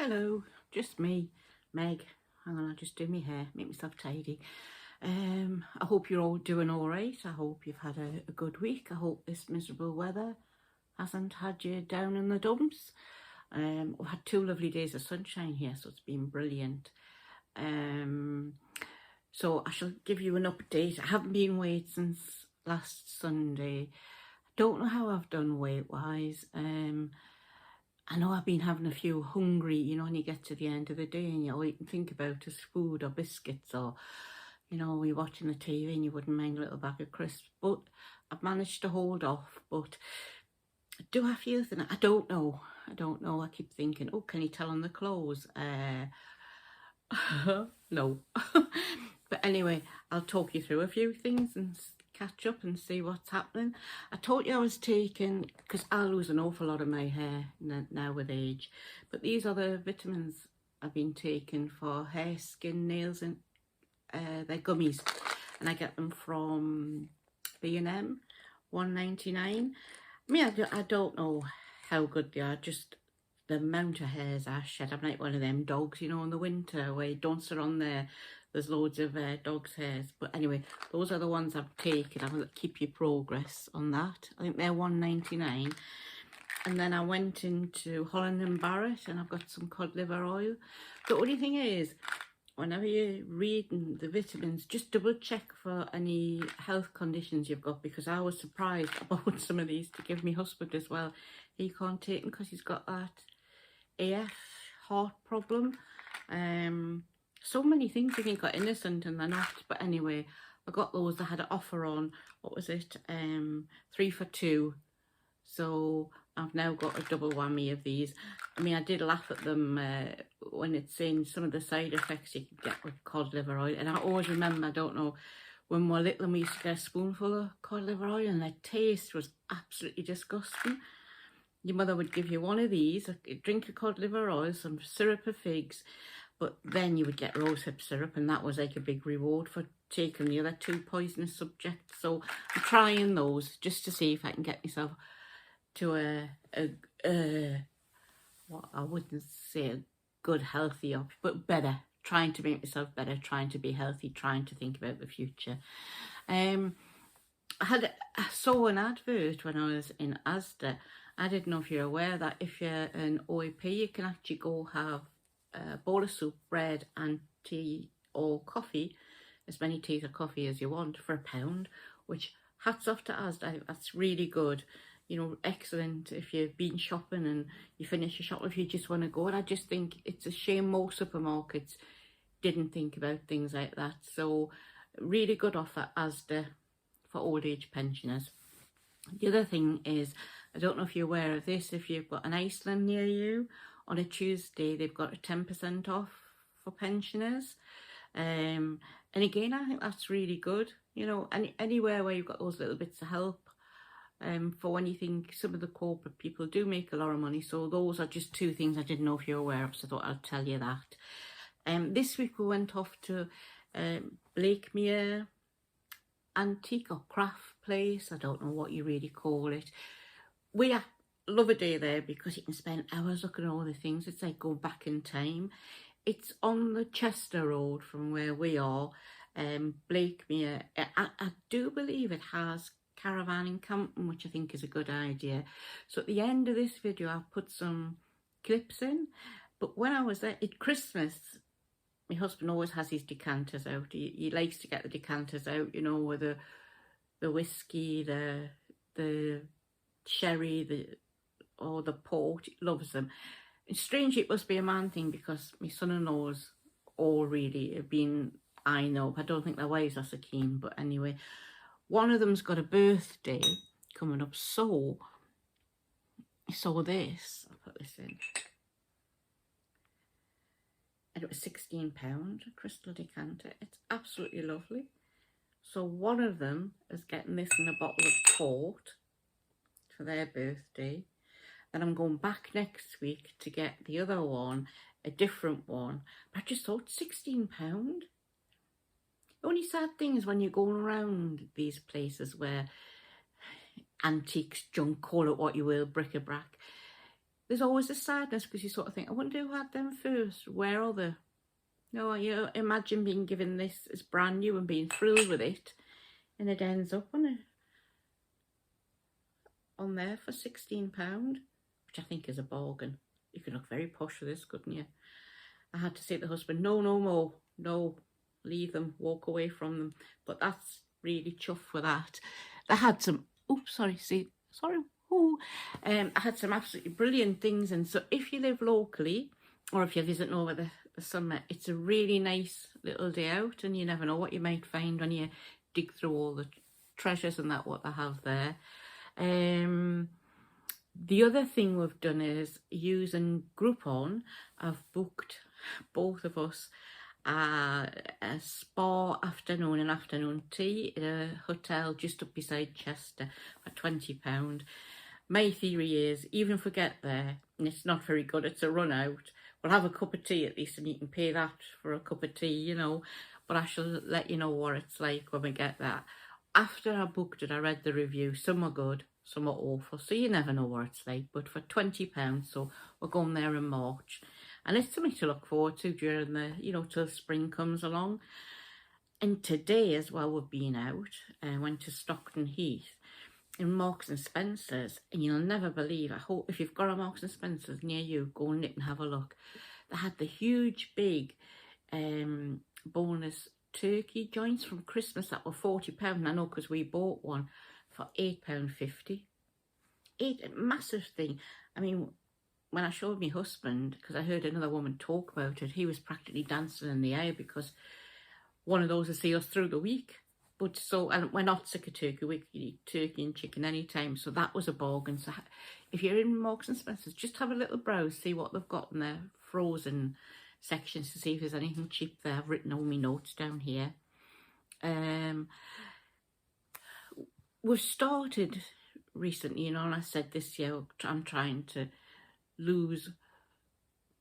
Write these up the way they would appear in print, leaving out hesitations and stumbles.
Hello, just me, Meg. Hang on, I'll just do my hair, make myself tidy. I hope you're all doing all right. I hope you've had a good week. I hope this miserable weather hasn't had you down in the dumps. We've had 2 lovely days of sunshine here, so it's been brilliant. So I shall give you an update. I haven't been weighed since last Sunday. I don't know how I've done weight-wise. I know I've been having a few hungry, when you get to the end of the day and all you can think about is food or biscuits or, you're watching the TV and you wouldn't mind a little bag of crisps. But I've managed to hold off. But do I feel thin? I don't know. I keep thinking, oh, can you tell on the clothes? No. But anyway, I'll talk you through a few things and catch up and see what's happening. I told you I was taking, because I lose an awful lot of my hair now with age, but these are the vitamins I've been taking for hair, skin, nails, and they're gummies, and I get them from B&M, $1.99. I mean, I don't know how good they are, just the amount of hairs I shed. I'm like one of them dogs, in the winter where you don't sit on there's loads of dog's hairs. But anyway, those are the ones I've taken. I'll keep you progress on that. I think they're $1.99. And then I went into Holland & Barrett and I've got some cod liver oil. The only thing is, whenever you're reading the vitamins, just double check for any health conditions you've got, because I was surprised. I bought some of these to give my husband as well. He can't take them because he's got that AF heart problem. So many things you think are innocent and they're not. But anyway, I got those. They had an offer on, what was it, 3 for 2. So I've now got a double whammy of these. I mean, I did laugh at them when it's saying some of the side effects you can get with cod liver oil. And I always remember, I don't know, when we were little and we used to get a spoonful of cod liver oil and the taste was absolutely disgusting. Your mother would give you one of these, a drink of cod liver oil, some syrup of figs, but then you would get rosehip syrup, and that was like a big reward for taking the other 2 poisonous subjects. So I'm trying those just to see if I can get myself to what I wouldn't say a good, healthy option, but better. Trying to make myself better, trying to be healthy, trying to think about the future. I saw an advert when I was in Asda. I didn't know if you're aware that if you're an OAP, you can actually go have a bowl of soup, bread and tea or coffee, as many teas or coffee as you want, for £1, which hats off to Asda. I think that's really good. Excellent if you've been shopping and you finish your shopping, if you just want to go. And I just think it's a shame most supermarkets didn't think about things like that. So really good offer, Asda, for old age pensioners. The other thing is, I don't know if you're aware of this, if you've got an Iceland near you, on a Tuesday they've got a 10% off for pensioners. And again, I think that's really good. Anywhere where you've got those little bits of help, for when you think some of the corporate people do make a lot of money. So those are just 2 things I didn't know if you're aware of, so I thought I'd tell you that. This week we went off to Blakemere antique or craft place. I don't know what you really call it. We love a day there because you can spend hours looking at all the things. It's like going back in time. It's on the Chester Road from where we are, Blakemere. I do believe it has caravan and camping, which I think is a good idea. So at the end of this video, I'll put some clips in. But when I was there at Christmas, my husband always has his decanters out. He likes to get the decanters out, with the whiskey, the sherry, or the port. He loves them. And strangely, it must be a man thing because my son-in-laws all really have been, I know, but I don't think their wives are so keen. But anyway, one of them's got a birthday coming up. So I saw this. I'll put this in. And it was £16, a crystal decanter. It's absolutely lovely. So one of them is getting this in a bottle of port for their birthday. Then I'm going back next week to get the other one, a different one. But I just thought, £16. The only sad thing is when you're going around these places where antiques, junk, call it what you will, bric-a-brac, there's always a sadness because you sort of think, I wonder who had them first. Where are they? No, you imagine being given this as brand new and being thrilled with it, and it ends up on there for £16, which I think is a bargain. You could look very posh for this, couldn't you? I had to say to the husband, no more, no, leave them, walk away from them. But that's really chuffed with that. I had some, I had some absolutely brilliant things. And so if you live locally, or if you're visiting over the summer, it's a really nice little day out, and you never know what you might find when you dig through all the treasures and that what they have there. The other thing we've done is using Groupon. I've booked, both of us, a spa afternoon and afternoon tea at a hotel just up beside Chester for £20. My theory is, even if we get there and it's not very good, it's a run out, we'll have a cup of tea at least, and you can pay that for a cup of tea, you know. But I shall let you know what it's like when we get that. After I booked it, I read the review. Some are good, some are awful, so you never know what it's like. But for £20, so we're going there in March, and it's something to look forward to during the, you know, till spring comes along. And today as well, we've been out and went to Stockton Heath in Marks and Spencer's, and you'll never believe, I hope if you've got a Marks and Spencer's near you, go and nip and have a look. They had the huge big boneless turkey joints from Christmas that were £40. I know, because we bought one for £8.50. A massive thing. I mean, when I showed my husband, because I heard another woman talk about it, he was practically dancing in the air, because one of those will see us through the week. But so, and we're not sick of turkey, we can eat turkey and chicken anytime, so that was a bargain. So if you're in Marks and Spencer's, just have a little browse, see what they've got in their frozen sections to see if there's anything cheap there. I've written all my notes down here. We've started recently, you know, and I said this year I'm trying to lose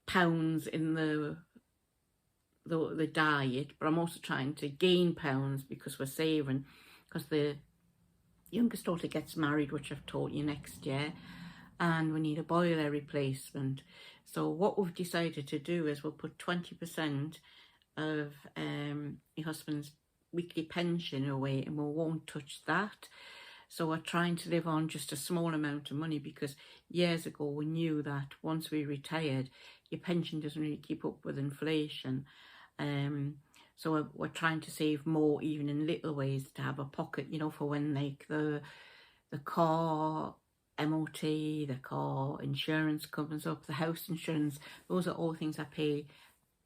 pounds in the diet, but I'm also trying to gain pounds because we're saving, because the youngest daughter gets married, which I've taught you, next year, and we need a boiler replacement. So what we've decided to do is we'll put 20% of my husband's weekly pension away, and we won't touch that. So we're trying to live on just a small amount of money, because years ago we knew that once we retired, your pension doesn't really keep up with inflation. So we're trying to save more, even in little ways, to have a pocket, you know, for when like the car MOT, the car insurance comes up, the house insurance. Those are all things I pay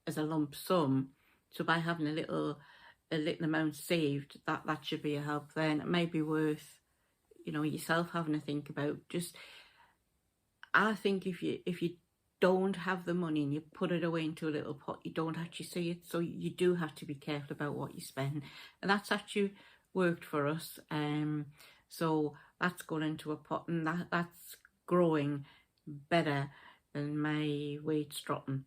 as a lump sum. So by having a little amount saved, that should be a help then. It may be worth, you know, yourself having to think about. Just, I think if you don't have the money and you put it away into a little pot, you don't actually see it. So you do have to be careful about what you spend, and that's actually worked for us. So that's gone into a pot, and that's growing better than my weight dropping.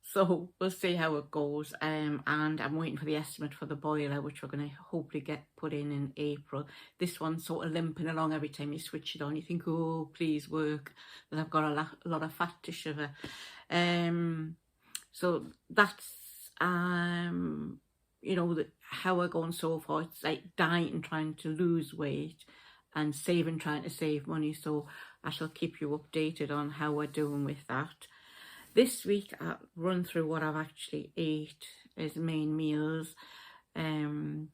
So we'll see how it goes. And I'm waiting for the estimate for the boiler, which we're going to hopefully get put in April. This one's sort of limping along. Every time you switch it on, you think, oh, please work. But I've got a lot of fat to shiver. So that's, you know, how we're going so far. It's like dieting, trying to lose weight, and saving, trying to save money. So I shall keep you updated on how we're doing with that. This week, I'll run through what I've actually ate as main meals. Salmon,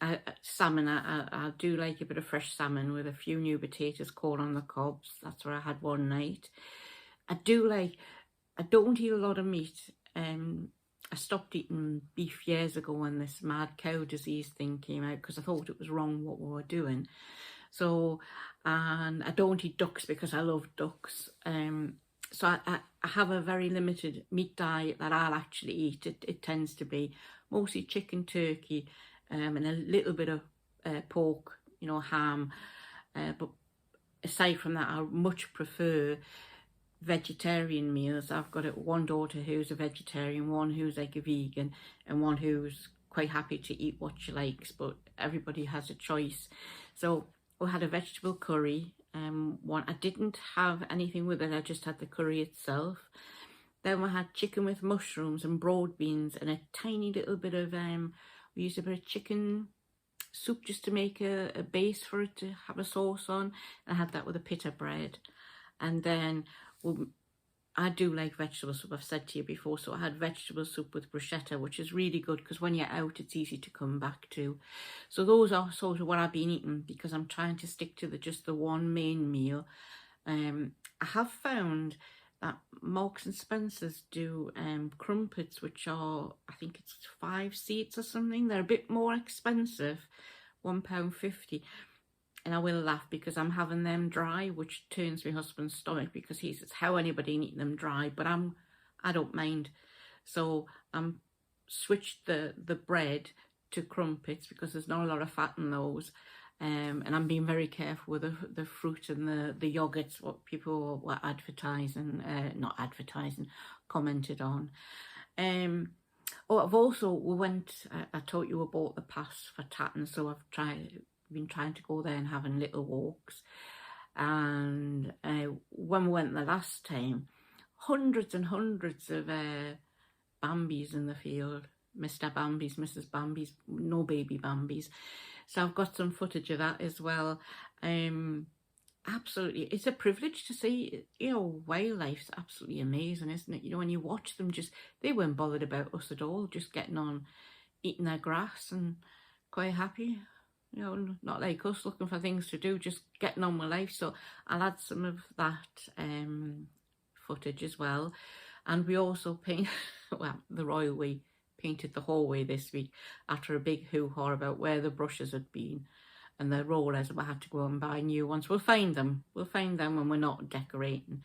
I do like a bit of fresh salmon with a few new potatoes, corn on the cobs. That's what I had one night. I don't eat a lot of meat. I stopped eating beef years ago when this mad cow disease thing came out, because I thought it was wrong what we were doing. So, and I don't eat ducks because I love ducks. So I have a very limited meat diet that I'll actually eat. It tends to be mostly chicken, turkey, and a little bit of pork, you know, ham. But aside from that, I much prefer vegetarian meals. I've got one daughter who's a vegetarian, one who's like a vegan, and one who's quite happy to eat what she likes, but everybody has a choice. So we had a vegetable curry one. I didn't have anything with it, I just had the curry itself. Then we had chicken with mushrooms and broad beans and a tiny little bit of, we used a bit of chicken soup just to make a base for it to have a sauce on. I had that with a pita bread. And then I do like vegetable soup, I've said to you before, so I had vegetable soup with bruschetta, which is really good because when you're out it's easy to come back to. So those are sort of what I've been eating because I'm trying to stick to just the one main meal. I have found that Marks and Spencer's do crumpets, which are, I think it's 5 seats or something. They're a bit more expensive, £1.50. And I will laugh because I'm having them dry, which turns my husband's stomach because he says, how anybody eating them dry? But I don't mind. So I'm switched the bread to crumpets because there's not a lot of fat in those. And I'm being very careful with the fruit and the yogurts, what people were advertising, not advertising, commented on. I've also, I taught you about the pass for Tatton, so I've been trying to go there and having little walks. And when we went the last time, hundreds and hundreds of Bambis in the field. Mr. Bambi's, Mrs. Bambi's, no baby Bambi's. So I've got some footage of that as well. Absolutely, it's a privilege to see, wildlife's absolutely amazing, isn't it? When you watch them, they weren't bothered about us at all, just getting on, eating their grass and quite happy. Not like us looking for things to do, just getting on with life. So I'll add some of that footage as well. And we also the Royal We painted the hallway this week after a big hoo-ha about where the brushes had been and the rollers. We had to go and buy new ones. We'll find them when we're not decorating.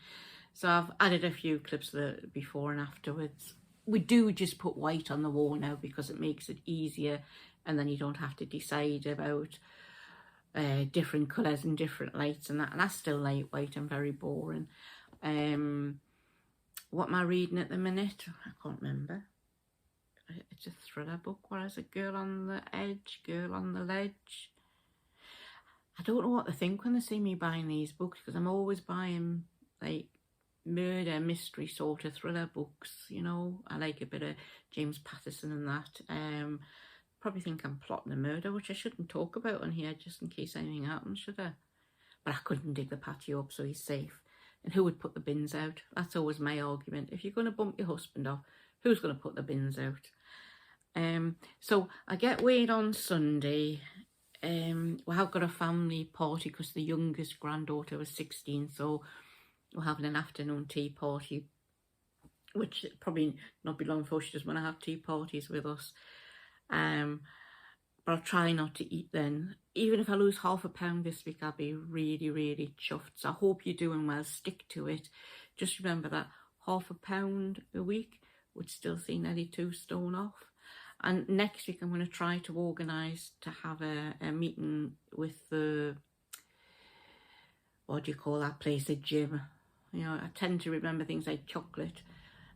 So I've added a few clips of the before and afterwards. We do just put white on the wall now because it makes it easier, and then you don't have to decide about different colours and different lights and that. And I still like white and very boring. What am I reading at the minute? I can't remember. It's a thriller book. What is it? Girl on the Edge, Girl on the Ledge. I don't know what to think when they see me buying these books because I'm always buying like murder, mystery sort of thriller books, I like a bit of James Patterson and that. Probably think I'm plotting a murder, which I shouldn't talk about on here just in case anything happens, should I? But I couldn't dig the patio up so he's safe. And who would put the bins out? That's always my argument. If you're going to bump your husband off, who's going to put the bins out? So I get weighed on Sunday. We have got a family party because the youngest granddaughter was 16, so we're having an afternoon tea party, which probably not be long before she does want to have tea parties with us. But I'll try not to eat then. Even if I lose ½ a pound this week, I'll be really, really chuffed. So I hope you're doing well. Stick to it. Just remember that ½ a pound a week would still see nearly 2 stone off. And next week I'm going to try to organise to have a meeting with the, what do you call that place, a gym. I tend to remember things like chocolate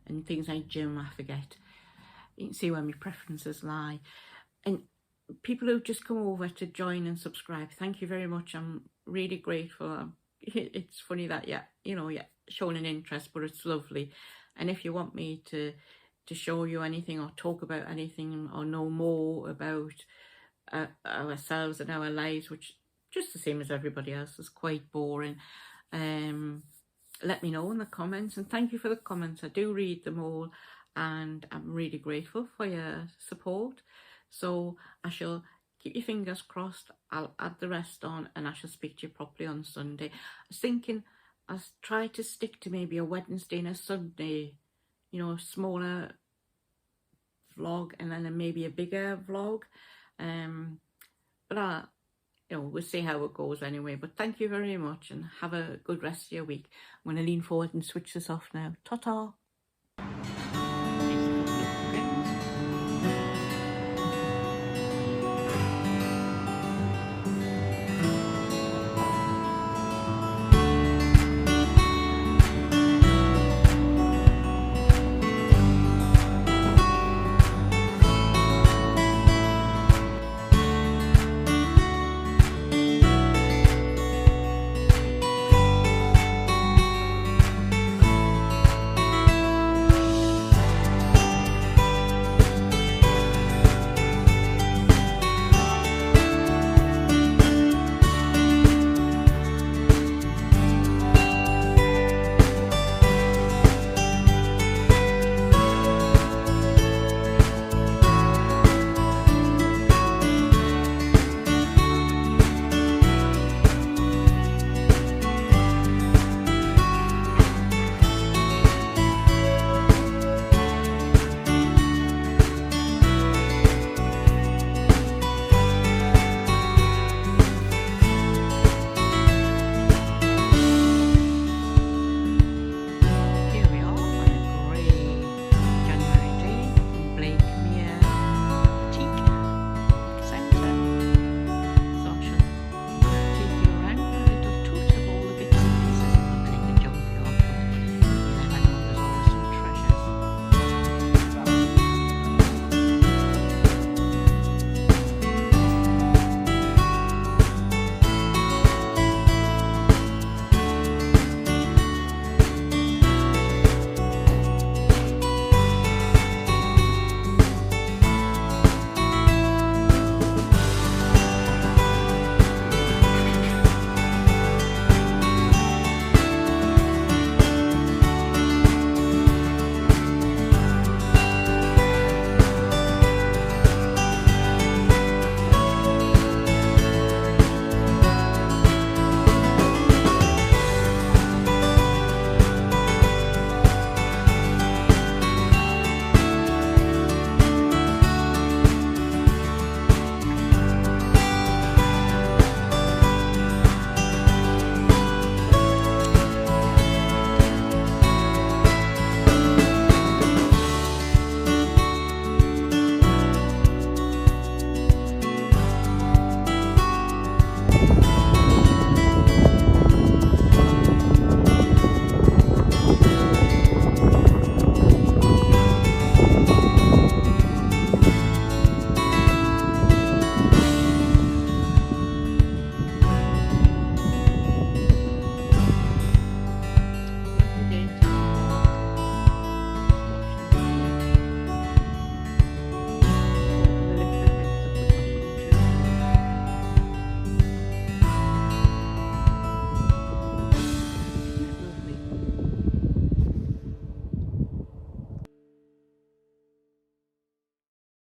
and things like gym, I forget. You can see where my preferences lie. And people who've just come over to join and subscribe, thank you very much. I'm really grateful. It's funny that, showing an interest, but it's lovely. And if you want me to show you anything or talk about anything or know more about ourselves and our lives, which just the same as everybody else is quite boring, let me know in the comments. And thank you for the comments. I do read them all and I'm really grateful for your support. So I shall keep your fingers crossed. I'll add the rest on and I shall speak to you properly on Sunday. I was thinking I'll try to stick to maybe a Wednesday and a Sunday, a smaller vlog and then maybe a bigger vlog. But we'll see how it goes anyway. But thank you very much and have a good rest of your week. I'm going to lean forward and switch this off now. Ta-ta.